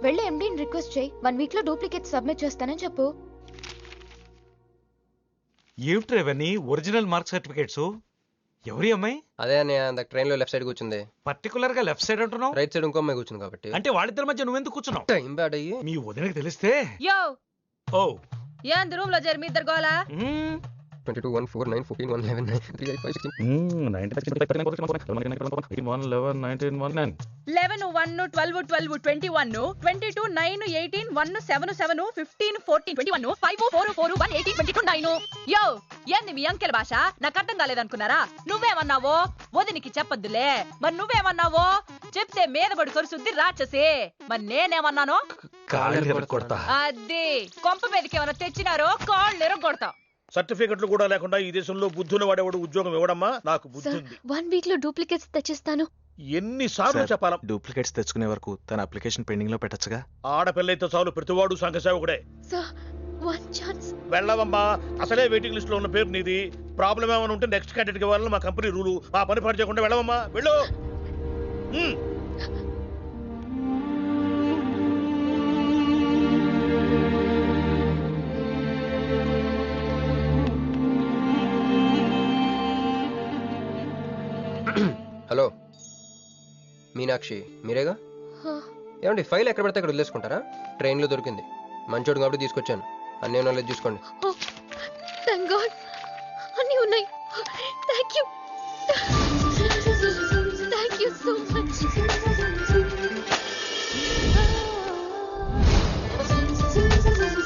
వెళ్ళి ఎండీని రిక్వెస్ట్ చేయి 1 వీక్ లో డూప్లికేట్ సబ్మిట్ చేస్తానని చెప్పు. ఏమిట్రా ఇవన్నీ ఒరిజినల్ మార్క్ సర్టిఫికేట్స్? ఎవరి అమ్మాయి? అదే అన్నయ్య ట్రైన్ లో లెఫ్ట్ సైడ్ కూర్చుంది. పర్టికులర్ గా లెఫ్ట్ సైడ్ అంటున్నావు? రైట్ సైడ్ ఇంకో అమ్మాయి కూర్చుంది కాబట్టి. అంటే వాళ్ళిద్దరి మధ్య నువ్వెందుకు కూర్చున్నావు? టైం బ్యాడ్ అయ్యి మీ వదినకి తెలిస్తే యో ఓ ఏంది రూమ్ లో చేరి మీ ఇద్దరు గోలా? 22 1 4 9 14 1 11 9 3 8 5 16 11 1 12 12 21 22 9 18 1 7 7 15 14 21 5 4 4 1 18 22 9. యో ఏంది మీ అంకెల భాష? నాకు అర్థం కాలేదనుకున్నారా? నువ్వేమన్నావో వదినికి చెప్పొద్దులే. మరి నువ్వేమన్నావో చెప్తే మీద పడి కొరుసుద్ది రాక్షసి. మరి నేనేమన్నాను? అది కొంప మీదకి ఏమైనా తెచ్చినారో కాళ్ళు ఎరగొడతా. సర్టిఫికెట్లు కూడా లేకుండా ఈ దేశంలో బుద్ధుని వాడేవాడు ఉద్యోగం ఇవ్వడమ్మా? నాకు బుద్ధి ఉంది. 1 వీక్ లో డూప్లికేట్స్ తెచ్చిస్తాను. ఎన్నిసార్లు చెప్పాలా? డూప్లికేట్స్ తెచ్చుకునే వరకు తన అప్లికేషన్ పెండింగ్ లో పెట్టచ్చుగా. ఆడపిల్లైతే చాలు, ప్రతివాడు సంఘ సేవకుడే. Sir 1 chance. వెళ్ళవమ్మా, అసలే వెయిటింగ్ లిస్ట్ లో ఉన్న పేరు నీది. ప్రాబ్లం ఏమైనా ఉంటే నెక్స్ట్ క్యాండిడేట్ కి ఇవ్వాలని మా కంపెనీ రూలు. ఆ పని పని చేయకుండా వెళ్ళవమ్మా, వెళ్ళు. హలో మీనాక్షి, మీరేగా? ఏమండి ఫైల్ ఎక్కడ పడితే అక్కడ వదిలేసుకుంటారా? ట్రైన్ లో దొరికింది, మంచోడు కాబట్టి తీసుకొచ్చాను. అన్నీ ఉన్న చూసుకోండి. థాంక్ గాడ్ అన్నీ ఉన్నాయి. Thank you so much.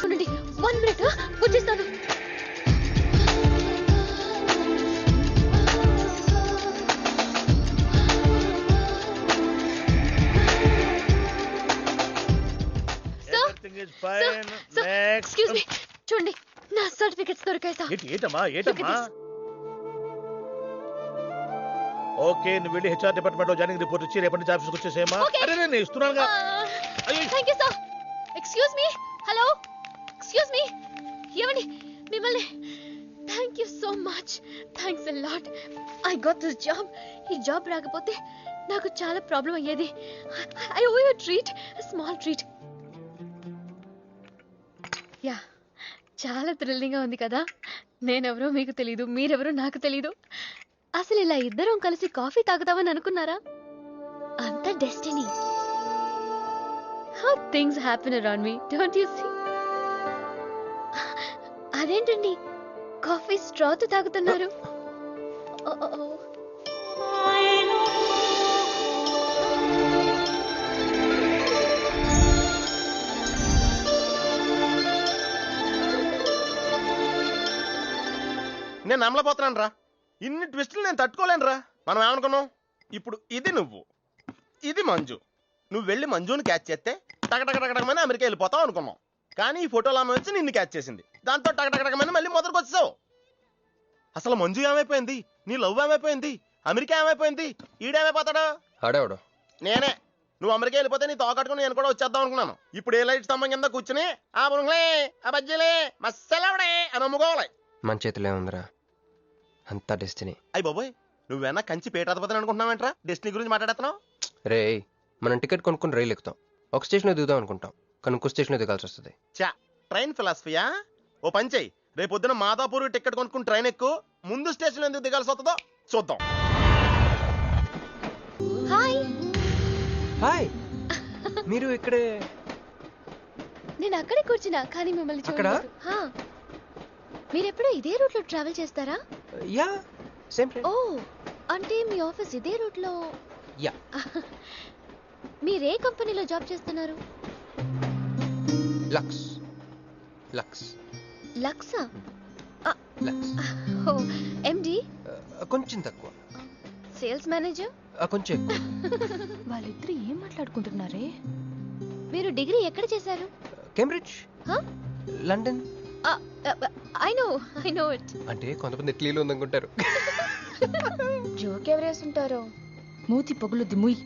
చూడండి 1 మినిట్ వచ్చేస్తాను. ఎక్స్క్యూజ్ మీ, చూడండి నా సర్టిఫికెట్స్ దొరికాయి సార్. ఏటమ్మా? ఓకే, నువ్వు వెళ్ళి హెచ్ఆర్ డిపార్ట్మెంట్ లో జాయినింగ్ రిపోర్ట్ ఇచ్చి రేపటి నుంచి ఆఫీస్కి వచ్చేసేమా. అరే నేను ఇస్తున్నానుగా. Thank you sir. Excuse me, hello excuse me, ఏమండి మిమ్మల్ని. Thank you so much, thanks a lot. I got this job. ఈ జాబ్ రాకపోతే నాకు చాలా ప్రాబ్లం అయ్యేది. I owe you treat, small treat. Yeah, చాలా థ్రిల్లింగ్ గా ఉంది కదా. నేనెవరో మీకు తెలీదు, మీరెవరో నాకు తెలీదు. అసలు ఇలా ఇద్దరం కలిసి కాఫీ తాగుతామని అనుకున్నారా? అంత destiny. How things happen around me, don't you see? అదేంటండి కాఫీ స్ట్రాతో తాగుతున్నారు? నేను నమ్మలేకపోతున్నాను రా. ఇన్ని ట్విస్టులు నేను తట్టుకోలేను రా. మనం ఏమనుకున్నాం? ఇప్పుడు ఇది నువ్వు, ఇది మంజు. నువ్వు వెళ్ళి మంజుని క్యాచ్ చేస్తే టకటకటకటకమని అమెరికా వెళ్ళిపోతావు అనుకున్నాం. కానీ ఈ ఫోటోలో ఆమె వచ్చి నిన్ను క్యాచ్ చేసింది. దాంతో టకటకటకమని మళ్ళీ మొదటికి వచ్చావు. అసలు మంజు ఏమైపోయింది? నీ లవ్ ఏమైపోయింది? అమెరికా ఏమైపోయింది? ఈడేమైపోతాడు? ఆడేవాడు నేనే. నువ్వు అమెరికా వెళ్ళిపోతే నీ తోకట్టుకుని నేను కూడా వచ్చేద్దాం అనుకున్నాను. ఇప్పుడు ఏ లైట్ స్తంభం కింద కూర్చుని ఆ బుంగ్లే ఆ బజ్జీలే మస్సలవడే అని అమ్ముకోవాలి. మన చేతిలో ఉందిరా అంతా డెస్టినీ. అయ్యి బాబోయ్, నువ్వేనా కంచి పేటాధిపతిని అనుకుంటున్నావేంట్రా? డెస్టినీ గురించి మాట్లాడుతున్నావు? రే, మనం టికెట్ కొనుక్కుని రైలు ఎక్కుతాం. ఒక స్టేషన్ దిగుదాం అనుకుంటాం, కానీ ఇంకో స్టేషన్ దిగాల్సి వస్తుంది. చా, ట్రైన్ ఫిలాసఫియా? ఓ పని చెయ్యి, రేపు పొద్దున మాదాపూర్ టికెట్ కొనుక్కుని ట్రైన్ ఎక్కు. ముందు స్టేషన్ ఎందుకు దిగాల్సి వస్తుందో చూద్దాం. హాయ్. హాయ్, మీరు ఇక్కడే? నేను అక్కడే కూర్చున్నా, కానీ మిమ్మల్ని చూడలేదు. మీరెప్పుడు ఇదే రూట్ లో ట్రావెల్ చేస్తారా? Yeah, same train. ఓ, అంటే మీ ఆఫీస్ ఇదే రూట్ లో? యా. మీరే కంపెనీలో జాబ్ చేస్తున్నారు? లక్స్. లక్స్. లక్సా? లక్స్. Oh, MD? కొంచెం తక్కువ. Sales manager? కొంచెం ఎక్కువ. వాళ్ళిద్దరు ఏం మాట్లాడుకుంటున్నారే? మీరు డిగ్రీ ఎక్కడ చేశారు? Cambridge. London. I know it. అంటే కొంతమంది ఇటలీలో ఉందనుకుంటారు. జోక్ ఎవరేసుంటారో. మూతి పొగులుద్ది ముయ్.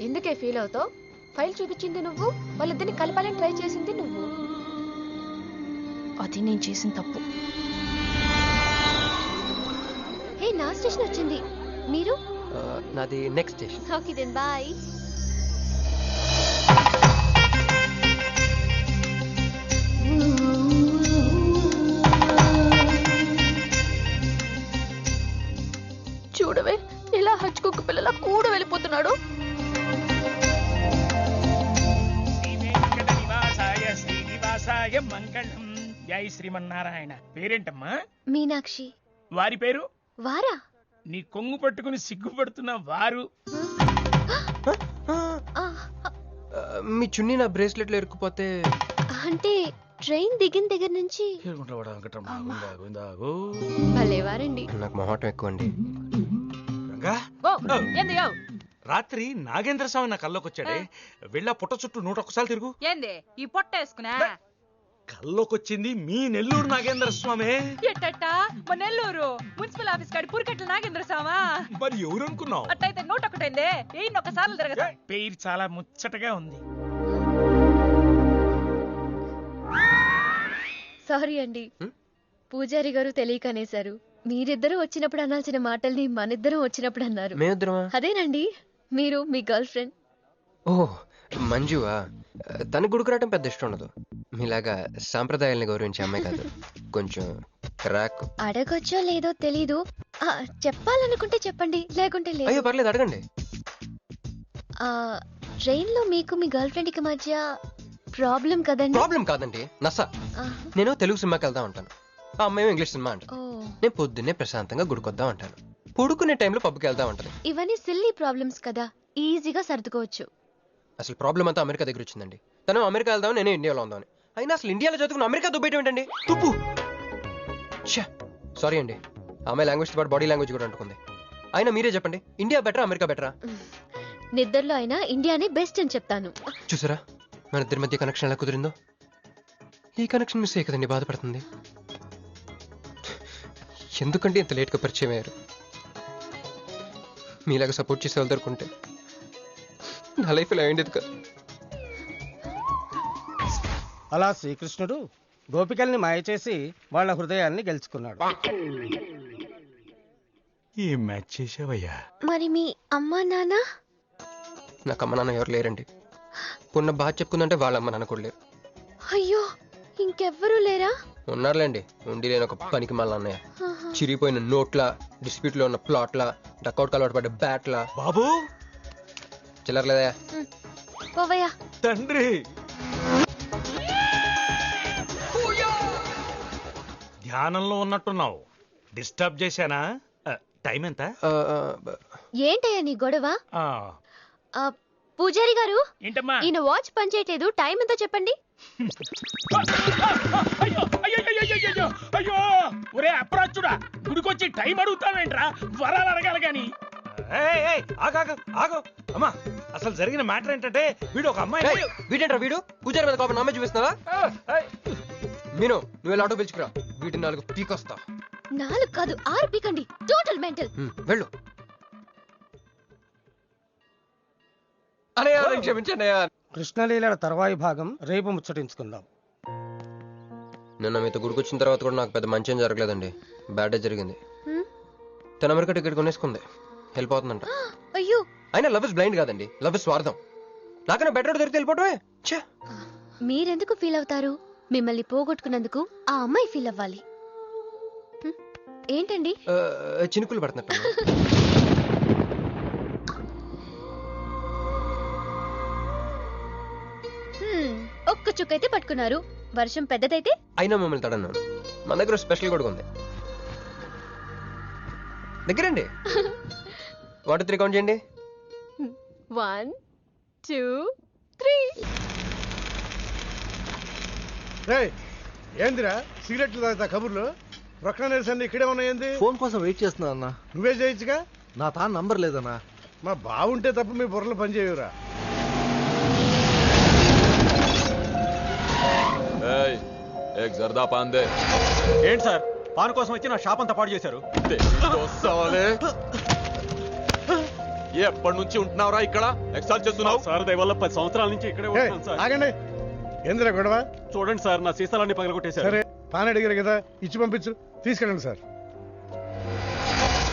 ఎందుకే ఫీల్ అవుతావు? ఫైల్ చూపించింది నువ్వు, వాళ్ళిద్దరిని కలపాలని ట్రై చేసింది నువ్వు. అది నేను చేసిన తప్పు. హే, నా స్టేషన్ వచ్చింది. మీరు? నాది next station. Okay then bye. శివాయ మంగళం. జై శ్రీమన్నారాయణ. పేరేంటమ్మా? మీనాక్షి. వారి పేరు? వారా? నీ కొంగు పట్టుకుని సిగ్గుపడుతున్న వారు. ఆ, మీ చున్నీ నా బ్రేస్లెట్లో ఇరుక్కుపోతే అంటే ట్రైన్ దిగిన దగ్గర నుంచి భలేవారండి. నాకు మొహాటం ఎక్కువ అండి. రంగా, ఓ ఏంది యో రాత్రి నాగేంద్ర స్వామి నా కల్లోకి వచ్చాడే, వెళ్ళా పుట్ట చుట్టూ 101 తిరుగు. ఏంది ఈ పొట్ట వేసుకున్నా? కల్లోకొచ్చింది మీ నెల్లూరు నాగేంద్ర స్వామి. ఎట్టట్ట మా నెల్లూరు మున్సిపల్ ఆఫీస్ కాడి పురికట్ల నాగేంద్ర స్వామా? మరి ఎవరు అనుకున్నావు? అట్టయితే 101 ఎన్ని ఒకసార్లు తిరగదా? పేరు చాలా ముచ్చటగా ఉంది. సారీ అండి, పూజారి గారు తెలియక అనేశారు. మీరిద్దరూ వచ్చినప్పుడు అనాల్సిన మాటల్ని మనిద్దరం వచ్చినప్పుడు అన్నారు. మేమిద్దరమా? అదేనండి, మీరు మీ గర్ల్ ఫ్రెండ్. ఓ మంజువా? తనకు గుడికి రావటం పెద్ద ఇష్టం ఉండదు. మీలాగా సాంప్రదాయాల్ని గౌరవించే అమ్మాయి కాదు, కొంచెం క్రాక్. అడగొచ్చో లేదో తెలీదు, చెప్పాలనుకుంటే చెప్పండి, లేకుంటే లేదు. అయ్యో పర్లేదు, అడగండి. ట్రైన్ లో మీకు మీ గర్ల్ ఫ్రెండ్ కి మధ్య ప్రాబ్లం కదండి? ప్రాబ్లం కాదండి, నస. నేను తెలుగు సినిమాకి వెళ్తా ఉంటాను, ఆ అమ్మాయి ఇంగ్లీష్ సినిమా అంటాను. నేను పొద్దున్నే ప్రశాంతంగా గుడికొద్దాం అంటాను, పడుకునే టైంలో పబ్కి వెళ్తా ఉంటాను. ఇవన్నీ సిల్లీ ప్రాబ్లమ్స్ కదా, ఈజీగా సర్దుకోవచ్చు. అసలు ప్రాబ్లం అంతా అమెరికా దగ్గర వచ్చిందండి. తను అమెరికా వెళ్దామని, నేను ఇండియాలో ఉందామని. అయినా అసలు ఇండియాలో చదువుకుని అమెరికా దుబ్బేయటం ఏంటండి? తుప్పు. సారీ అండి, ఆమె లాంగ్వేజ్ పాటు బాడీ లాంగ్వేజ్ కూడా అంటుకుంది. అయినా మీరే చెప్పండి, ఇండియా బెటరా అమెరికా బెటరా? నిద్దర్లో అయినా ఇండియానే బెస్ట్ అని చెప్తాను. చూసారా మన ఇద్దరి మధ్య కనెక్షన్ ఎలా కుదిరిందో? ఈ కనెక్షన్ మిస్ అయ్యే కదండి బాధపడుతుంది. ఎందుకంటే ఇంత లేట్గా పరిచయం అయ్యారు? మీలాగా సపోర్ట్ చేసే వాళ్ళు దొరుకుంటే నా లైఫ్ ఇలా అయ్యేది కదా. అలా శ్రీకృష్ణుడు గోపికల్ని మాయ చేసి వాళ్ళ హృదయాల్ని గెలుచుకున్నాడు. ఈ మ్యాచ్ చేసావయ్యా. మరి మీ అమ్మా నాన్న? నాకు అమ్మ నాన్న ఎవరు లేరండి. పున్న బాగా చెప్పుకుందంటే వాళ్ళ అమ్మ నాన్న కూడా లేరు. అయ్యో, ఇంకెవ్వరూ లేరా? ఉన్నారులేండి, ఉండి లేని ఒక పనికి మళ్ళీ అన్నయ్య. చిరిగిపోయిన నోట్లా, డిస్ప్యూట్ లో ఉన్న ప్లాట్లా, డక్అవుట్ కలవాటు పడ్డ బ్యాట్లా. బాబు చిల్లరలేదా? పోవయ్యా. తండ్రి, ధ్యానంలో ఉన్నట్టున్నావు, డిస్టర్బ్ చేశానా? టైం ఎంత? ఏంటయ్యా నీ గొడవ? పూజారి గారు, ఏంటమ్మా? ఈయన వాచ్ పనిచేయట్లేదు, టైం ఎంతో చెప్పండి. అయ్యో అయ్యో అయ్యో అయ్యో, ఒరే అప్రాచుడా, గుడికొచ్చి టైం అడుగుతావేంట్రా? వరాలు అడగాలి గాని. ఆగో అమ్మా, అసలు జరిగిన మ్యాటర్ ఏంటంటే, వీడు ఒక అమ్మాయి. వీడేంట్రా వీడు? పూజారి మీద కోపం నామే చూపిస్తున్నావా? మీను, నువ్వు వెళ్ళి ఆటో పిలుచుకురా, వీటి 4 పీకొస్తా. 4 కాదు 6 పీకండి, టోటల్ మెంటల్. వెళ్ళు. అన్నయ్య క్షమించండి. కృష్ణలీలల తర్వాయి భాగం రేపు ముచ్చటించుకుందాం. నిన్న మీతో గుడికొచ్చిన తర్వాత కూడా నాకు పెద్ద మంచి ఏం జరగలేదండి, బ్యాడే జరిగింది. తన అమెరికా టికెట్ కొనేసుకుంది, వెళ్ళిపోతుందంట. అయ్యో, అయినా లవ్ ఇస్ బ్లైండ్ కాదండి, లవ్ ఇస్ స్వార్థం. నాకన్నా బెటర్ దొరికి వెళ్ళిపోవటమే. మీరెందుకు ఫీల్ అవుతారు? మిమ్మల్ని పోగొట్టుకున్నందుకు ఆ అమ్మాయి ఫీల్ అవ్వాలి. ఏంటండి చినుకులు పడుతున్నట్టు. ఒక్క చుక్కైతే పట్టుకున్నారు, వర్షం పెద్దదైతే? అయినా మమ్మల్ని తడన్నాను. మన దగ్గర స్పెషల్ కూడా ఉంది. దగ్గరండి. 1 2 3 కౌంట్ చేయండి. 1 2 3. ఏందిరా సిగరెట్లు తాగుతా కబుర్లు? రొక్క నిరసన ఇక్కడే ఉన్నాయండి. ఫోన్ కోసం వెయిట్ చేస్తున్నా అన్న. నువ్వే చేయొచ్చుగా. నా తాను నంబర్ లేదన్నా. మా బావుంటే తప్ప మీ బుర్రలు పనిచేయవురా. ఏంటి సార్, పాన్ కోసం వచ్చి నా షాప్ అంతా పాడు చేశారు. ఎప్పటి నుంచి ఉంటున్నావురా ఇక్కడ? ఎక్సైజ్ చేస్తున్నావు సార్, దయవల్ల 10 సంవత్సరాల నుంచి ఇక్కడే ఉంటున్నాను సార్. ఆగండి, ఏందిరా గొడవ? చూడండి సార్, నా సీసాలన్నీ పగలగొట్టేశారు. సరే, పాన్ అడిగారు కదా, ఇచ్చి పంపించు, తీసుకెళ్ళండి సార్.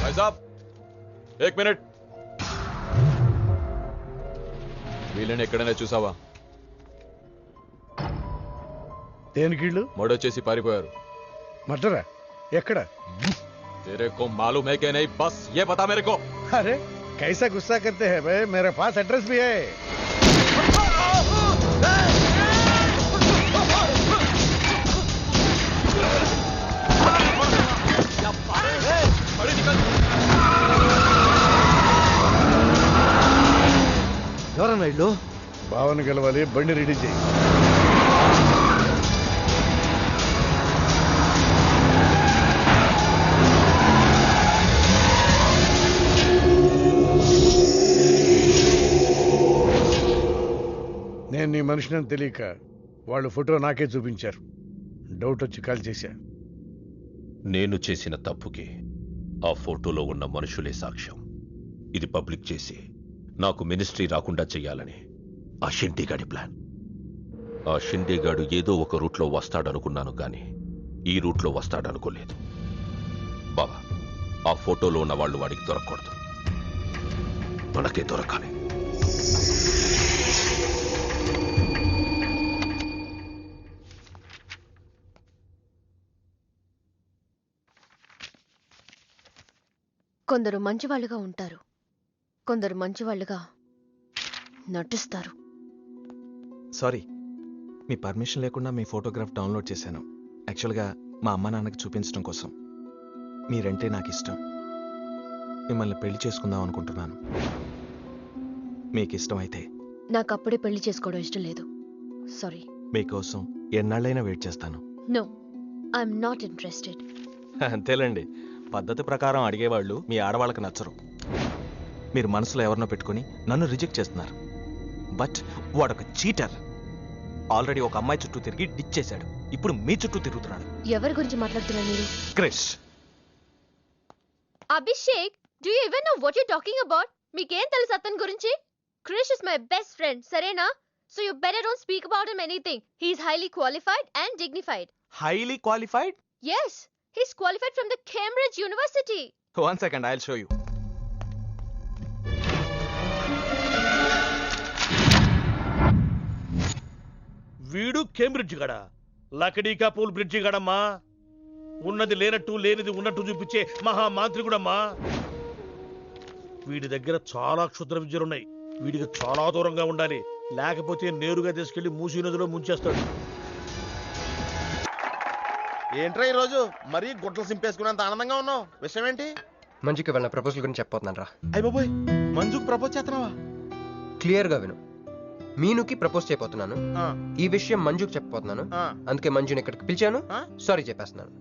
भाई साहब 1 मिनट. వీళ్ళని ఎక్కడైనా చూసావా? దేనికి వీళ్ళు? మడొచ్చేసి పారిపోయారు. మర్డరా? ఎక్కడ? तेरे को मालूम है कि नहीं? बस ये बता मेरे को. अरे कैसा गुस्सा करते हैं भाई, मेरे पास एड्रेस भी है. పవన్ గెలవాలి, బండి రెడీ చేయి. నేను నీ మనిషిని తెలియక వాళ్ళు ఫోటో నాకే చూపించారు. డౌట్ వచ్చి కాల్ చేశా. నేను చేసిన తప్పుకి ఆ ఫోటోలో ఉన్న మనుషులే సాక్ష్యం. ఇది పబ్లిక్ చేసి నాకు మినిస్ట్రీ రాకుండా చెయ్యాలని ఆ షిండీగాడి ప్లాన్. ఆ షిండీగాడు ఏదో ఒక రూట్లో వస్తాడనుకున్నాను కానీ ఈ రూట్లో వస్తాడనుకోలేదు. బాబా, ఆ ఫోటోలో ఉన్న వాళ్ళు వాడికి దొరకకూడదు, మనకే దొరకాలి. కొందరు మంచివాళ్ళుగా ఉంటారు, కొందరు మంచివాళ్ళుగా నటిస్తారు. సారీ, మీ పర్మిషన్ లేకుండా మీ ఫోటోగ్రాఫ్ డౌన్లోడ్ చేశాను. యాక్చువల్గా మా అమ్మ నాన్నకి చూపించడం కోసం. మీరంటే నాకు ఇష్టం. మిమ్మల్ని పెళ్లి చేసుకుందాం అనుకుంటున్నాను. మీకు ఇష్టమైతే. నాకు అప్పుడే పెళ్లి చేసుకోవడం ఇష్టం లేదు. సారీ. మీకోసం ఎన్నాళ్ళైనా వెయిట్ చేస్తాను. No, I'm not interested. అంతేలేండి, పద్ధతి ప్రకారం అడిగేవాళ్ళు మీ ఆడవాళ్ళకి నచ్చరు. మీరు మనసులో ఎవరినో పెట్టుకుని నన్ను రిజెక్ట్ చేస్తున్నారు. బట్ వాడొక చీటర్. ఆల్రెడీ ఒక అమ్మాయి చుట్టూ తిరిగి డిచ్ చేశాడు. ఇప్పుడు మీ చుట్టూ తిరుగుతున్నాడు. ఎవరి గురించి మాట్లాడుతున్నారు మీరు? Krish. Abhishek, do you even know what you talking about? మీకేం తెలుసు అతని గురించి? Krish is my best friend, సరేనా? So you better don't speak about him anything. He is highly qualified and dignified. Highly qualified? Yes, he's qualified from the Cambridge University. 1 second, I'll show you. వీడు Cambridge గడ, లకడీకా pool bridge గడమ్మా. ఉన్నది లేనట్టు లేనిది ఉన్నట్టు చూపించే మహామాంత్రికుడమ్మా. వీడి దగ్గర చాలా క్షుద్ర విద్యలున్నాయి. వీడికి చాలా దూరంగా ఉండాలి, లేకపోతే నేరుగా తీసుకెళ్లి మూసీ నదిలో ముంచేస్తాడు. ఏంట్రా ఈరోజు మరీ గుడ్లు సింపేసుకున్నంత ఆనందంగా ఉన్నావు? విషయం ఏంటి? మంజుకి వెళ్ళిన ప్రపోజల్ గురించి చెప్పబోతున్నాను రా. అయ్య బాబోయ్, మంజుకి ప్రపోజ్ చేస్తున్నావా? క్లియర్ గా విను. మీనుకి ప్రపోజ్ చేయబోతున్నాను. ఈ విషయం మంజుకి చెప్పబోతున్నాను. అందుకే మంజుని ఇక్కడికి పిలిచాను. సారీ చెప్పేస్తున్నాను.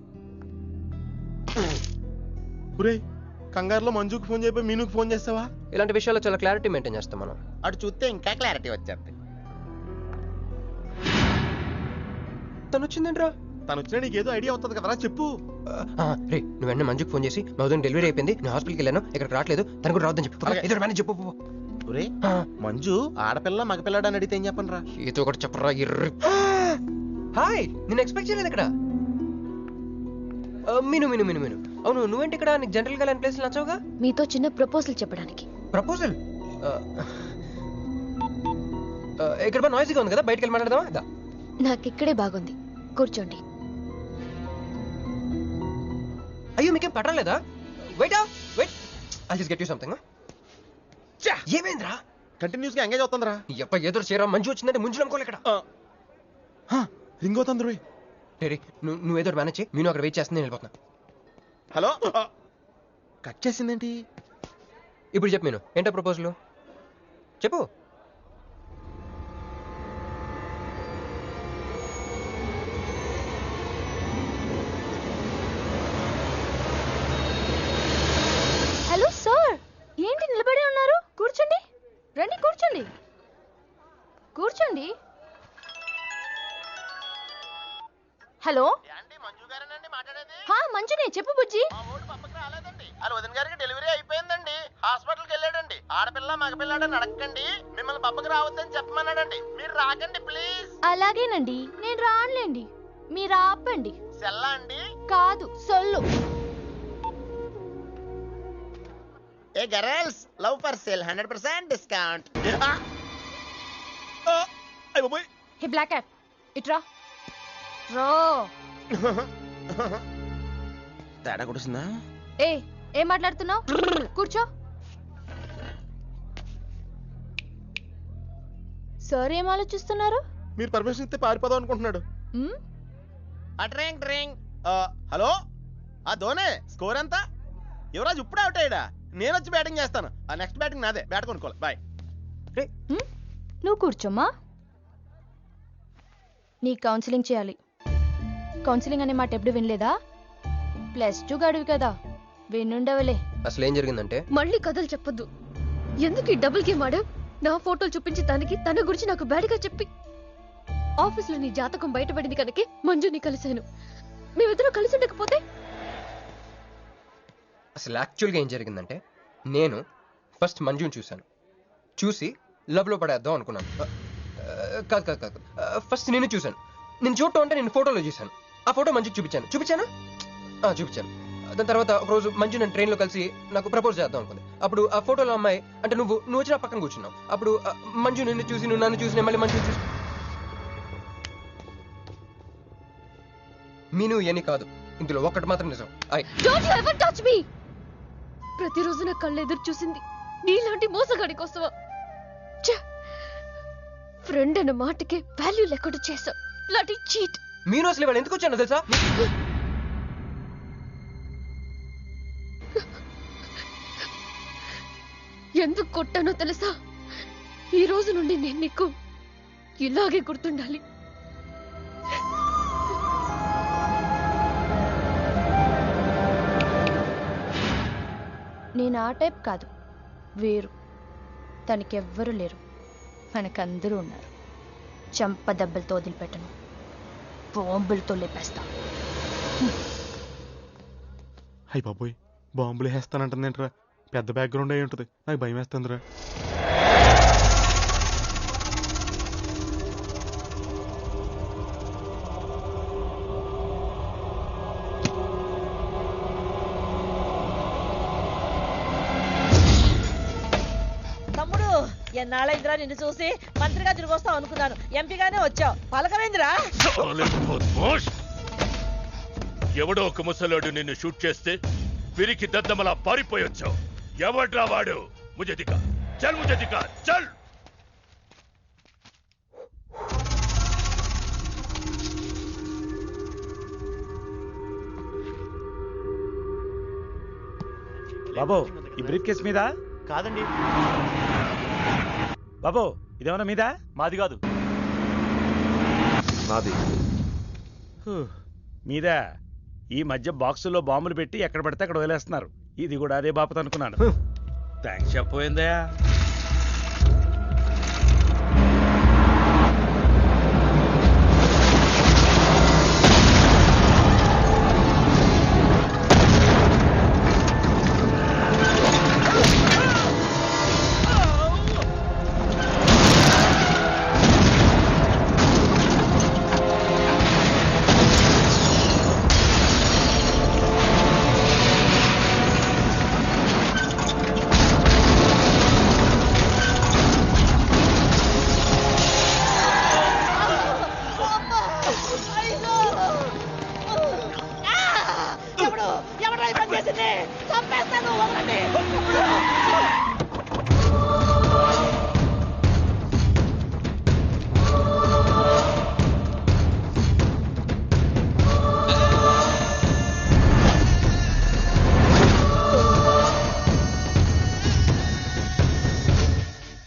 కంగారులో మంజుకి ఫోన్ చేయబోయి మీనుకి ఫోన్ చేస్తావా? ఇలాంటి విషయాల్లో చాలా క్లారిటీ మెయింటైన్ చేస్తాం మనం. అటు చూస్తే ఇంకా క్లారిటీ వచ్చేది. తను వచ్చిందేంట్రా? తను వచ్చినా నీకేదో ఐడియా అవుతుంది కదరా, చెప్పు. రే, నువ్వు వెంటనే మంజుకి ఫోన్ చేసి మా ఉదయం డెలివరీ అయిపోయింది, నేను హాస్పిటల్కి వెళ్ళాను, ఇక్కడికి రావట్లేదు, తను కూడా రావద్దని చెప్పు. ఏదో మేనేజ్ చెప్పు. మంజు ఆడపిల్ల మగపిల్లాడు అని అడిగితే ఏం చెప్పను రా? ఏదో ఒకటి చెప్పరా. హాయ్, నేను ఎక్స్పెక్ట్ చేయలేదు ఇక్కడ. మీను మీను మీను మీను అవును, నువ్వేంటి ఇక్కడ? నీకు జనరల్ గా ప్లేస్ నచ్చవుగా? మీతో చిన్న ప్రపోజల్ చెప్పడానికి. ప్రపోజల్? ఇక్కడ నాయిసీగా ఉంది కదా, బయటకు వెళ్ళి మాట్లాడదామా? నాకు ఇక్కడే బాగుంది, కూర్చోండి. అయ్యో, మీకేం పట్టలేదా? Wait wait, I just get you something. ఏమైందిరా? కంటిన్యూస్ గా ఎంగేజ్ అవుతుందిరా. ఎప్ప ఏదో చేయరా, మంజు వచ్చిందంటే ముంజు అనుకోలే ఇక్కడ. రింగ్ అవుతుంది రోయ్. నువ్వు ఏదో మేనేజ్ చేయి, నేను అక్కడ వెయిట్ చేస్తుంది, నేను వెళ్ళిపోతున్నా. హలో, కట్ చేసిందేంటి? ఇప్పుడు చెప్పు మీను, ఏంటో ప్రపోజల్ చెప్పు. హలో సార్, ఏంటి నిలబడి ఉన్నారు? కూర్చోండి, రండి కూర్చోండి, కూర్చోండి. హలో, మంజునే, చెప్పు బుజ్జి. వదిన గారికి డెలివరీ అయిపోయిందండి, హాస్పిటల్కి వెళ్ళాడండి. ఆడపిల్ల మగపిల్లాడని అడగండి, మిమ్మల్ని పప్పకి రావద్దని చెప్పమన్నాడండి. మీరు రాకండి ప్లీజ్. అలాగేనండి, నేను రానులేండి, మీరు ఆపండి. సెల్లా అండి? కాదు, సొల్లు. ఏ girls, love for sale 100% discount. Hey block app, ఇట్రా. తేడా కొడుతుందా? ఏం మాట్లాడుతున్నావు? కూర్చో. సార్ ఏం ఆలోచిస్తున్నారు? మీరు పర్మిషన్ ఇస్తే పారిపోదాం అనుకుంటున్నాడు. హలో, ఆ ధోనే స్కోర్ ఎంత? యువరాజ్ ఇప్పుడే అవుట్ అయ్యాడా? నేను వచ్చి బ్యాటింగ్ చేస్తాను. ఆ నెక్స్ట్ బ్యాటింగ్ నాదే. బ్యాట్ కొనుక్కోవాలి. బాయ్. నువ్వు కూర్చోమ్మా. నీ కౌన్సిలింగ్ చేయాలి. కౌన్సిలింగ్ అనే మాట ఎప్పుడు వినలేదా? +2 గడువు కదా, వినుండవలే. అసలు ఏం జరిగిందంటే మళ్ళీ కథలు చెప్పొద్దు. ఎందుకు ఈ డబుల్ గేమ్ ఆడావు? నా ఫోటోలు చూపించి తన గురించి నాకు బ్యాడ్గా చెప్పి ఆఫీస్లో నీ జాతకం బయటపడింది కనుకే మంజుని కలిశాను. మేమిద్దరం కలిసి ఉండకపోతే అసలు యాక్చువల్గా ఏం జరిగిందంటే నేను ఫస్ట్ మంజుని చూసి లవ్లో పడేద్దాం అనుకున్నాను. కాదు ఫస్ట్ నేను చూశాను. నేను చూడటం అంటే నేను ఫోటోలో చూశాను. ఆ ఫోటో మంజుకి చూపించాను. దాని తర్వాత ఒకరోజు మంజు నేను ట్రైన్లో కలిసి నాకు ప్రపోజ్ చేద్దాం అనుకుంది. అప్పుడు ఆ ఫోటోలో అమ్మాయి అంటే నువ్వు వచ్చి నా పక్కన కూర్చున్నావు. అప్పుడు మంజు నిన్ను చూసి నువ్వు నన్ను చూసి మళ్ళీ మంజుని చూసి మీను ఇవన్నీ కాదు, ఇందులో ఒక్కటి మాత్రం నిజం. Don't you ever touch me! ప్రతిరోజు నా కళ్ళు ఎదురు చూసింది నీలాంటి మోసగాడి కోసమా? ఫ్రెండ్ అన్న మాటకే వాల్యూ లేకుండా చేశావు. లాంటి చీట్. మీను అసలు ఇవాళ ఎందుకు వచ్చాను తెలుసా? ఎందుకు కొట్టానో తెలుసా? ఈ రోజు నుండి నేను నీకు ఇలాగే గుర్తుండాలి. నేను ఆ టైప్ కాదు, వేరు. తనకెవ్వరూ లేరు, మనకందరూ ఉన్నారు. చంప దెబ్బలతో వదిలిపెట్టను, బాంబులతో లేపేస్తా. అయ్యి బాబోయ్, బాంబులు వేస్తానంటుందేంట్రా? పెద్ద బ్యాక్గ్రౌండ్ అయి ఉంటుంది, నాకు భయం వేస్తుందిరా. తమ్ముడు, ఎన్నాళ్ళైందిరా నిన్ను చూసి? మంత్రిగా తిరిగి వస్తావు అనుకున్నాను, ఎంపీగానే వచ్చావు. పలకవేందిరా? ఎవడో ఒక ముసలోడు నిన్ను షూట్ చేస్తే పిరికి దద్దమలా పారిపోయొచ్చావు. ఎవడ్రా వాడు? ముझे दिखा, चल मुझे दिखा, चल. బాబో, ఈ బ్రీఫ్ కేస్ మీద? కాదండి బాబో, ఇదేమన్నా మీద? మాది కాదు. నాది మీద. ఈ మధ్య బాక్సుల్లో బాంబులు పెట్టి ఎక్కడ పడితే అక్కడ వదిలేస్తున్నారు. ఇది కూడా అదే బాపత అనుకున్నాను. థ్యాంక్స్ చెప్పబోయిందయా.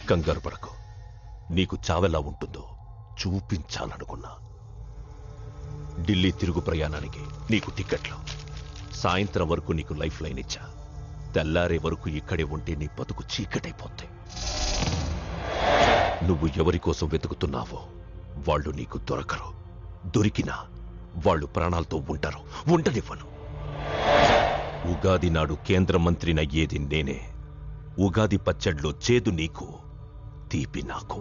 కంగారు పడకు, నీకు చావెలా ఉంటుందో చూపించాలనుకున్నా. ఢిల్లీ తిరుగు ప్రయాణానికి నీకు టిక్కెట్లు. సాయంత్రం వరకు నీకు లైఫ్ లైన్ ఇచ్చా. తెల్లారే వరకు ఇక్కడే ఉంటే నీ బతుకు చీకటైపోద్ది. నువ్వు ఎవరి కోసం వెతుకుతున్నావో వాళ్ళు నీకు దొరకరు. దొరికినా వాళ్ళు ప్రాణాలతో ఉంటారు. ఉండనివ్వను. ఉగాది నాడు కేంద్ర మంత్రినయ్యేది నేనే. ఉగాది పచ్చడిలో చేదు నీకు, తీపి నాకు.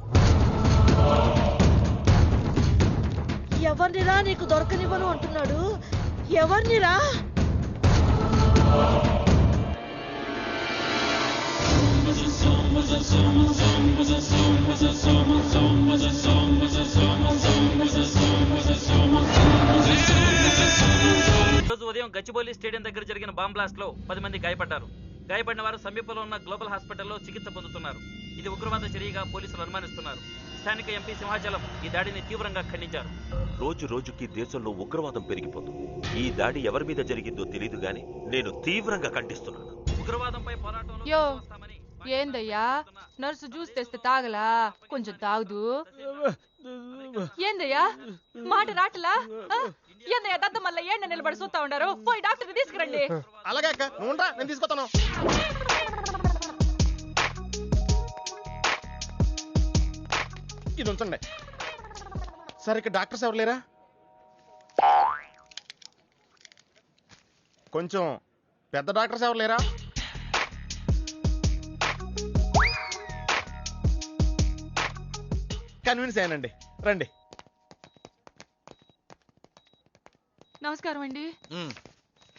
ఎవరినిరా నీకు దొరకనివ్వను అంటున్నాడు? ఎవరినిరా? రోజు ఉదయం గచ్చిబౌలి స్టేడియం దగ్గర జరిగిన బాంబ్ బ్లాస్ట్ లో 10 మంది గాయపడ్డారు. గాయపడిన వారు సమీపంలో ఉన్న గ్లోబల్ హాస్పిటల్లో చికిత్స పొందుతున్నారు. ఇది ఉగ్రవాద చర్యగా పోలీసులు అనుమానిస్తున్నారు. స్థానిక ఎంపీ సింహాచలం ఈ దాడిని తీవ్రంగా ఖండించారు. రోజు రోజుకి దేశంలో ఉగ్రవాదం పెరిగిపోతుంది. ఈ దాడి ఎవరి మీద జరిగిందో తెలియదు గాని నేను తీవ్రంగా ఖండిస్తున్నాను. ఉగ్రవాదంపై పోరాటంలో ఏందయ్యా నర్సు జ్యూస్ తెస్తే తాగలా కొంచెం తాగుదు ఏందయ్యా మాట రాటలా ఏందయ్యా దద్ద మళ్ళీ ఏండ నిలబడి చూస్తా ఉండారు పోయి డాక్టర్ తీసుకురండి. అలాగే అక్క నువ్వు నేను తీసుకొస్తాను. ఇది ఉంచండి. సార్ ఇక్కడ డాక్టర్స్ ఎవరు లేరా? కొంచెం పెద్ద డాక్టర్స్ ఎవరు లేరా? కన్విన్స్ అయ్యానండి, రండి. నమస్కారం అండి.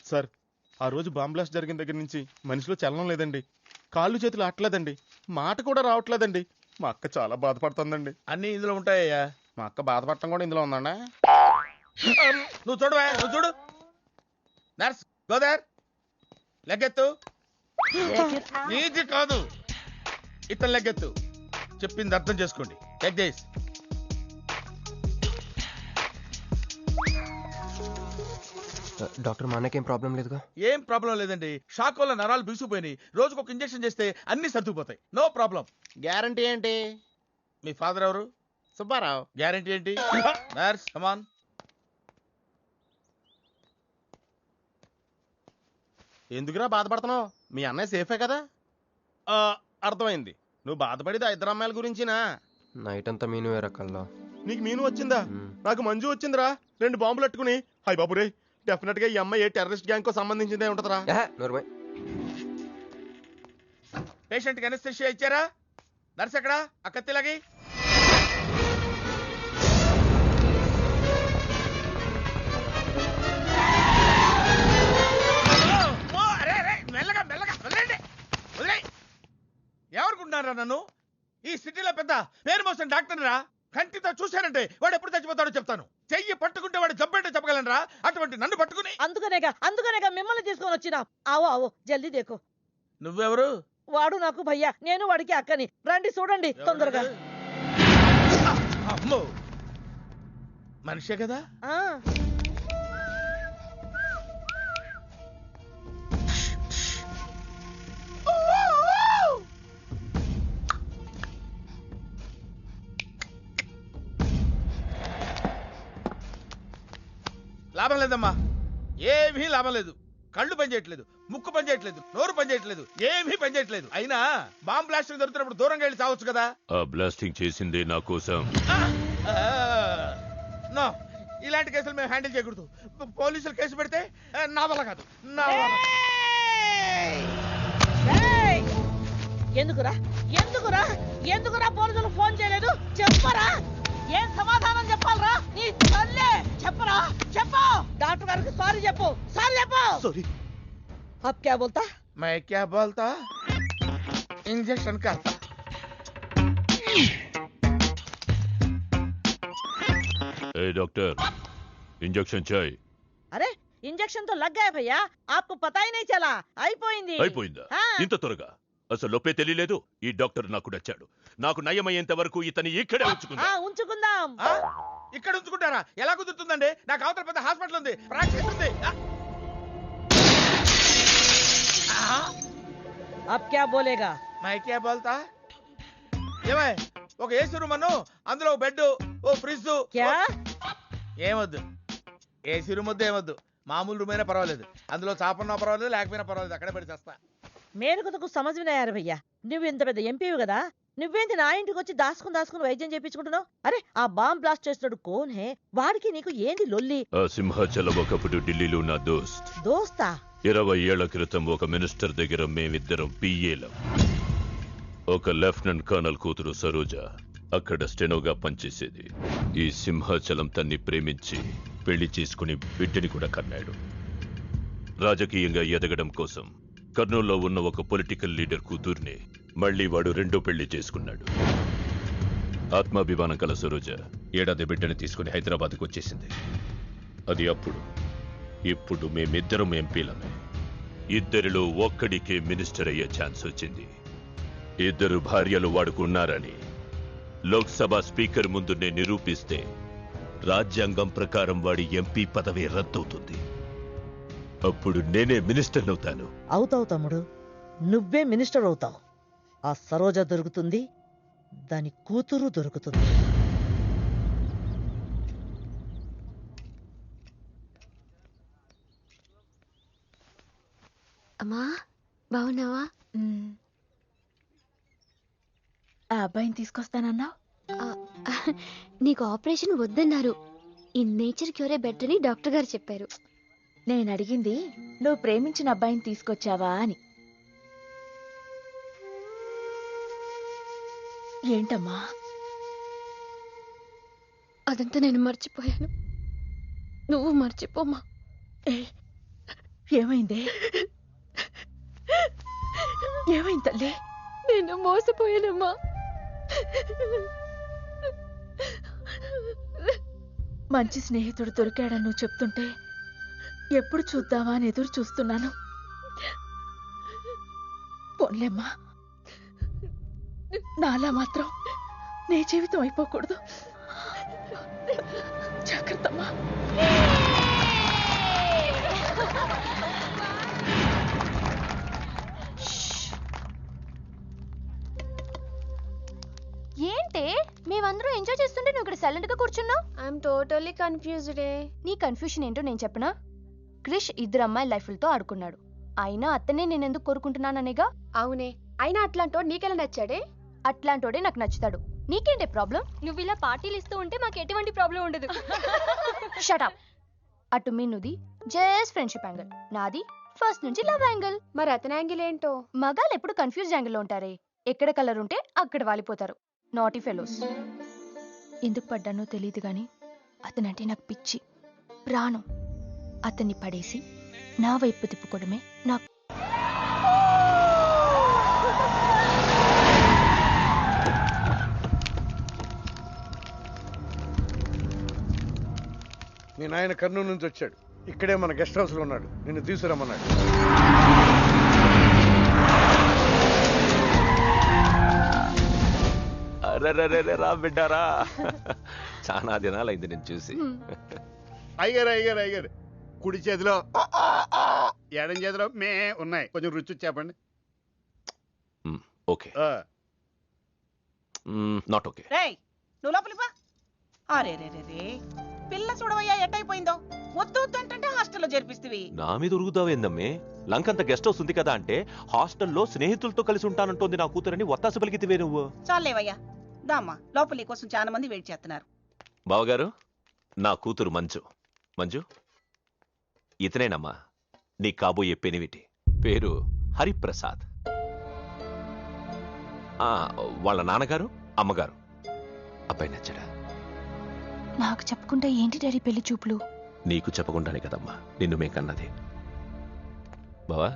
సార్ ఆ రోజు బాంబ్ బ్లాస్ట్ జరిగిన దగ్గర నుంచి మనిషిలో చలనం లేదండి, కాళ్ళు చేతులు ఆటలేదండి, మాట కూడా రావట్లేదండి. మా అక్క చాలా బాధపడుతుందండి. అన్ని ఇందులో ఉంటాయ్యా. మా అక్క బాధపడటం కూడా ఇందులో ఉందండి. నువ్వు చూడవా, నువ్వు చూడు. నర్స్ గోదర్ లెగ్గెత్తు. నీది కాదు, ఇతను లెగ్గెత్తు. చెప్పింది అర్థం చేసుకోండి. Take this. డాక్టర్ మా అన్నకేం ప్రాబ్లం లేదుగా? ఏం ప్రాబ్లం లేదండి. షాక్ వల్ల నరాలు బిగుసిపోయినాయి. రోజుకు ఒక ఇంజెక్షన్ చేస్తే అన్ని సర్దుకుపోతాయి. No problem. గ్యారంటీ ఏంటి? మీ ఫాదర్ ఎవరు? సుబ్బారావు. గ్యారంటీ ఏంటి? నర్స్ కమాన్. ఎందుకురా బాధపడుతున్నావు? మీ అన్నయ్య సేఫే కదా? అర్థమైంది. నువ్వు బాధపడేది ఆ ఇద్దరు అమ్మాయిల గురించినా? నైట్ అంతా మీను వేరే కల్లా. నీకు మీను వచ్చిందా? నాకు మంజు వచ్చిందిరా. 2 బాంబులు అట్టుకుని. హాయ్ బాబు రే, డెఫినెట్ గా ఈ అమ్మాయి ఏ టెర్రరిస్ట్ గ్యాంగ్ కో సంబంధించిందే ఉంటదరా. పేషెంట్ కి అనస్థెషియా ఇచ్చారా? నర్స్ ఎక్కడా? ఆ కత్తిలాగి. మెల్లగా మెల్లగా వదిలేండి, వదిలే. ఎవరుకుంటున్నారా నన్ను? ఈ సిటీలో పెద్ద పేరు మోసం డాక్టర్ రా. కంటితో చూశానంటే వాడు ఎప్పుడు చచ్చిపోతాడో చెప్తాను. చెయ్యి పట్టుకుంటే వాడు జబ్బేంటో చెప్పగలనరా? అటువంటి నన్ను పట్టుకుని. అందుకనేగా మిమ్మల్ని తీసుకొని వచ్చినా. ఆవో ఆవో జల్దీ దేకో. నువ్వెవరు? వాడు నాకు భయ్యా, నేను వాడికి అక్కని. రండి చూడండి తొందరగా. అమ్మో, మనిషే కదా? లాభం లేదమ్మా, ఏమీ లాభం లేదు. కళ్ళు పనిచేయట్లేదు, ముక్కు పనిచేయట్లేదు, నోరు పనిచేయట్లేదు, ఏమీ పనిచేయట్లేదు. అయినా బాంబ్ బ్లాస్టింగ్ జరుగుతున్నప్పుడు దూరంగా వెళ్ళి చావచ్చు కదా. ఆ బ్లాస్టింగ్ చేసిందే నా కోసం. నో, ఇలాంటి కేసులు మేము హ్యాండిల్ చేయకూడదు. పోలీసులు కేసు పెడితే నా వల్ల కాదు, నా వల్ల. ఎందుకురా ఎందుకురా ఎందుకురా పోలీసులు ఫోన్ చేయలేదు? చెప్పరా, ఏం సమాధానం చెప్పాలరా? నీ తల్లే చెప్పరా, చెప్పు. డాక్టర్ గారికి సారీ చెప్పు, సారీ చెప్పు. సారీ. अब क्या बोलता? मैं क्या बोलता? इंजेक्शन करता. ए डॉक्टर, इंजेक्शन चाहिए. अरे इंजेक्शन तो लग गया भैया, आपको पता ही नहीं चला. అయిపోయింది. అయిపోయిందా? ఇంత త్వరగా? అసలు లోపే తెలియలేదు. ఈ డాక్టర్ నాకు నచ్చాడు. నాకు నయమయ్యేంత వరకు ఇతని ఇక్కడే ఉంచుకుందాం. ఇక్కడ ఉంచుకుంటారా? ఎలా కుదురుతుందండి? నాకు అవతల పెద్ద హాస్పిటల్ ఉంది, ప్రాక్టీస్ ఉంది. अब क्या बोलेगा? मैं क्या बोलता? ఏమై ఒక ఏసీ రూమ్ అను, అందులో ఓ బెడ్, ఓ ఫ్రిడ్జ్. क्या? ఏమొద్దు, ఏసీ రూమ్ వద్దు, ఏమొద్దు. మామూలు రూమ్ అయినా పర్వాలేదు, అందులో చాపన్నా పర్వాలేదు, లేకపోయినా పర్వాలేదు, అక్కడే పడి చేస్తా. మేరకు తకు సమజ్ వినాయారు భయ్యా. నువ్వు ఇంత పెద్ద ఎంపీవి కదా, నువ్వేంటి నా ఇంటికి వచ్చి దాసుకుని వైద్యం చేయించుకుంటున్నావు? అరే ఆ బాంబ్ బ్లాస్ట్ చేస్తున్నాడు కోన్ హే, వాడికి నీకు ఏంది లొల్లి? ఆ సింహాచలం ఒకప్పుడు ఢిల్లీలో నా దోస్తా. 20 ఏళ్ల క్రితం ఒక మినిస్టర్ దగ్గర మేమిద్దరం పిఏలం. ఒక లెఫ్టినెంట్ కర్నల్ కూతురు సరోజ అక్కడ స్టెనోగా పనిచేసేది. ఈ సింహాచలం తన్ని ప్రేమించి పెళ్లి చేసుకుని బిడ్డని కూడా కన్నాడు. రాజకీయంగా ఎదగడం కోసం కర్నూల్లో ఉన్న ఒక పొలిటికల్ లీడర్ కూతుర్ని మళ్లీ వాడు రెండో పెళ్లి చేసుకున్నాడు. ఆత్మాభిమానం కల సరోజ ఏడాది బిడ్డని తీసుకుని హైదరాబాద్కు వచ్చేసింది. అది అప్పుడు. ఇప్పుడు మేమిద్దరం ఎంపీలమే. ఇద్దరిలో ఒక్కడికే మినిస్టర్ అయ్యే ఛాన్స్ వచ్చింది. 2 భార్యలు వాడుకున్నారని లోక్సభ స్పీకర్ ముందు నేను నిరూపిస్తే రాజ్యాంగం ప్రకారం వాడి ఎంపీ పదవి రద్దవుతుంది. అప్పుడు నేనే మినిస్టర్ అవుతాను. అవుతావు తమ్ముడు, నువ్వే మినిస్టర్ అవుతావు. ఆ సరోజ దొరుకుతుంది, దాని కూతురు దొరుకుతుంది. అమ్మా బాగున్నావా? ఆ అబ్బాయిని తీసుకొస్తానన్నావు. నీకు ఆపరేషన్ వద్దన్నారు. ఈ నేచర్ క్యూరే బెటర్ అని డాక్టర్ గారు చెప్పారు. నేను అడిగింది నువ్వు ప్రేమించిన అబ్బాయిని తీసుకొచ్చావా అని. ఏంటమ్మా? అదంతా నేను మర్చిపోయాను. నువ్వు మర్చిపోమ్మా. ఏమైంది? ఏమైంది తల్లి? నేను మోసపోయానమ్మా. మంచి స్నేహితుడు దొరికాడని నువ్వు చెప్తుంటే ఎప్పుడు చూద్దామా అని ఎదురు చూస్తున్నాను. పోన్లేమ్మా, నాలా మాత్రం నీ జీవితం అయిపోకూడదు. జాగ్రత్తమ్మా. ఏంటే మేమందరూ ఎంజాయ్ చేస్తుంటే నువ్వు ఇక్కడ సైలెంట్ గా కూర్చున్నావు? I'm totally confused. నీ కన్ఫ్యూషన్ ఏంటో నేను చెప్పనా? క్రిష్ ఇద్దరు అమ్మాయి లైఫ్లతో ఆడుకున్నాడు. అయినా అతనే నేను ఎందుకు కోరుకుంటున్నాననేగా. అవునే, అయినా అట్లాంటోడు నీకెలా నచ్చాడే? అట్లాంటోడే నాకు నచ్చుతాడు. నీకేంటే ప్రాబ్లం? నువ్వు ఇలా పార్టీలు ఇస్తూ ఉంటే మాకు ఎటువంటి ప్రాబ్లం ఉండదు. షటప్. అటు మీనుది జస్ట్ ఫ్రెండ్షిప్ యాంగిల్, నాది ఫస్ట్ నుంచి లవ్ యాంగిల్. మరి అతని యాంగిల్ ఏంటో? మగాళ్ళు ఎప్పుడు కన్ఫ్యూజ్ యాంగిల్లో ఉంటారే. ఎక్కడ కలర్ ఉంటే అక్కడ వాలిపోతారు. Naughty fellows. ఎందుకు పడ్డానో తెలియదు గాని అతనంటే నాకు పిచ్చి, ప్రాణం. అతన్ని పడేసి నా వైపు తిప్పుకోవడమే నాకు. మీ నాయన కర్నూలు నుంచి వచ్చాడు. ఇక్కడే మన గెస్ట్ హౌస్ లో ఉన్నాడు. నిన్ను తీసుకురమ్మన్నాడు. రా బిడ్డారా, చాలా దినాలైంది నేను చూసి. అయ్యారు కుడి చేతిలో ఎడం చేతిలో మే ఉన్నాయి. కొంచెం రుచి చెప్పండి. Okay, not okay. రేయ్ నువ్వు లోపలికి పా. అరే రే రే రే, పిల్ల చూడవయ్యా ఎట్టయిపోయిందో. వద్దు వద్దు అంటే హాస్టల్లో చేర్పిస్తేవి. నా మీద ఉరుగుతావేందమ్మే? లంకంత గెస్ట్ హౌస్ ఉంది కదా అంటే హాస్టల్లో స్నేహితులతో కలిసి ఉంటానంటోంది నా కూతురని ఒత్తాస పలికితివే నువ్వు. చాలేవయ్యా, దామ్మా లోపలి కోసం చాలా మంది వెయిట్ చేస్తున్నారు. బావగారు, నా కూతురు మంజు. మంజు, ఇతనేనమ్మా నీ కాబోయే పెనివిటి. పేరు హరిప్రసాద్. వాళ్ళ నాన్నగారు అమ్మగారు. అబ్బాయి నచ్చడా? నాకు చెప్పుకుంటే ఏంటి డాడీ పెళ్లి చూపులు? నీకు చెప్పకుండానే కదమ్మా నిన్ను మే కన్నది. బావా,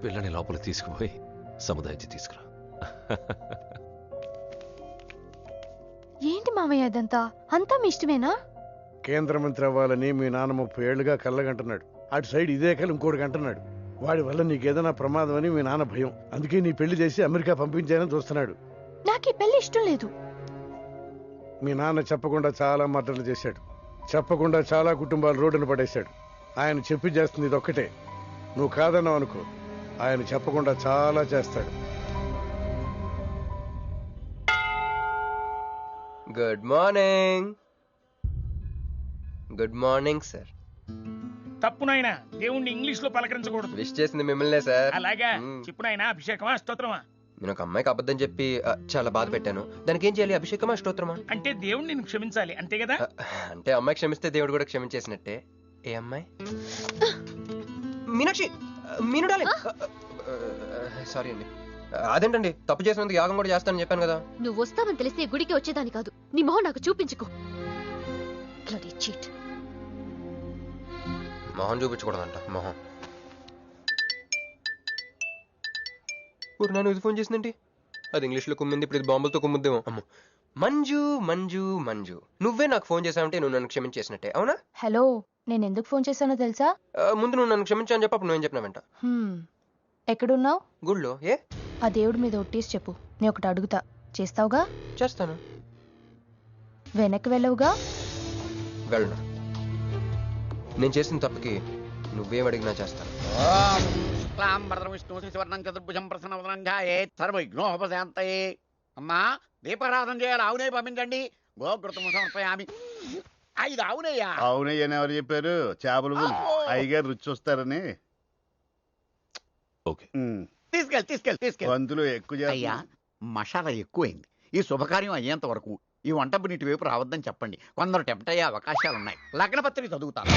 పిల్లని లోపల తీసుకుపోయి సముదాయించి తీసుకురా. ఏంటి మావయ్య అదంతా? అంతా మీ ఇష్టమేనా? కేంద్ర మంత్రి అవ్వాలని మీ నాన్న 30 ఏళ్లుగా కళ్ళగంటున్నాడు. అటు సైడ్ ఇదే కళ్ళు ఇంకోటికి అంటున్నాడు. వాడి వల్ల నీకేదైనా ప్రమాదం అని మీ నాన్న భయం. అందుకే నీ పెళ్లి చేసి అమెరికా పంపించాలని చూస్తున్నాడు. నాకు ఈ పెళ్లి ఇష్టం లేదు. మీ నాన్న చెప్పకుండా చాలా మర్డర్లు చేశాడు. చెప్పకుండా చాలా కుటుంబాలు రోడ్డును పడేశాడు. ఆయన చెప్పి చేస్తుంది ఇదొక్కటే. నువ్వు కాదన్నావు అనుకో, ఆయన చెప్పకుండా చాలా చేస్తాడు. Good morning. Good morning sir. తప్పు నాయనా, దేవుణ్ణి ఇంగ్లీష్ లో పలకరించకూడదు. విష్ చేసింది మిమ్మల్నే సార్. అలాగా చెప్పు నాయనా. అభిషేకమా స్తోత్రమా? నేను ఒక అమ్మాయికి అబద్ధం చెప్పి చాలా బాధ పెట్టాను. దానికి ఏం చేయాలి? అభిషేకమా స్తోత్రమా? అంటే దేవుణ్ణి నిన్ను క్షమించాలి అంతే కదా? అంటే అమ్మాయి క్షమిస్తే దేవుడు కూడా క్షమించేసినట్టే. ఏ అమ్మాయి? మీనాక్షి. మీనుడాలి. సారీ అండి. అదేంటండి, తప్పు చేసినందుకు యాగం కూడా చేస్తానని చెప్పాను కదా. నువ్వు వస్తావని తెలిస్తే గుడికి వచ్చేదాని కాదు. నీ మొహం నాకు చూపించుకో. మొహం చూపించకూడదంట. మొహం నన్ను ఇది ఫోన్ చేసిందండి. అది ఇంగ్లీష్లో కుమ్మింది, ఇప్పుడు ఇది బాంబులతో కుమ్ముద్దేమో. అమ్మో. మంజు మంజు మంజు, నువ్వే నాకు ఫోన్ చేసావంటే నువ్వు నన్ను క్షమించేసినట్టే, అవునా? హలో, నేను ఎందుకు ఫోన్ చేశానో తెలుసా? ముందు నువ్వు నన్ను క్షమించాను చెప్పు, అప్పుడు నువ్వేం చెప్పినావంట. ఎక్కడున్నావు? గుళ్ళో. ఏ? ఆ దేవుడి మీద ఒట్టేసి చెప్పు. నేను ఒకటి అడుగుతా, చేస్తావుగా? చేస్తాను. వెనక్కి వెళ్ళవుగా? వెళ్ళను. నేను చేసిన తప్పుకి నువ్వేం అడిగినా చేస్తాను. శుక్లాంబరధరం విష్ణు శశివర్ణం చతుర్భుజం ప్రసన్నవదనం ధ్యాయేత్ సర్వవిఘ్నోపశాంతయే. అమ్మా దీపారాధన చేయాలి, ఆవునే పంపించండి. గోకృతము సమర్పయామి. 5 ఆవునయ్యా. అవునయ్యని ఎవరు చెప్పారు? చేపలు అయ్యగారు రుచి చూస్తారని. తీసుకెళ్ళి వంతులు ఎక్కువ అయ్యా మసాలా ఎక్కువైంది. ఈ శుభకార్యం అయ్యేంత వరకు ఈ వంట నీటి వైపు రావద్దని చెప్పండి. కొందరు టెంప్ట్ అయ్యే అవకాశాలున్నాయి. లగ్నపత్రిక చదువుతాను.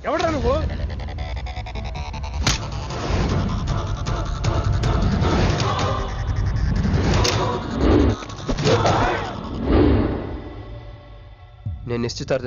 ఎవడ్రా నువ్వు? నేను నిశ్చితార్థం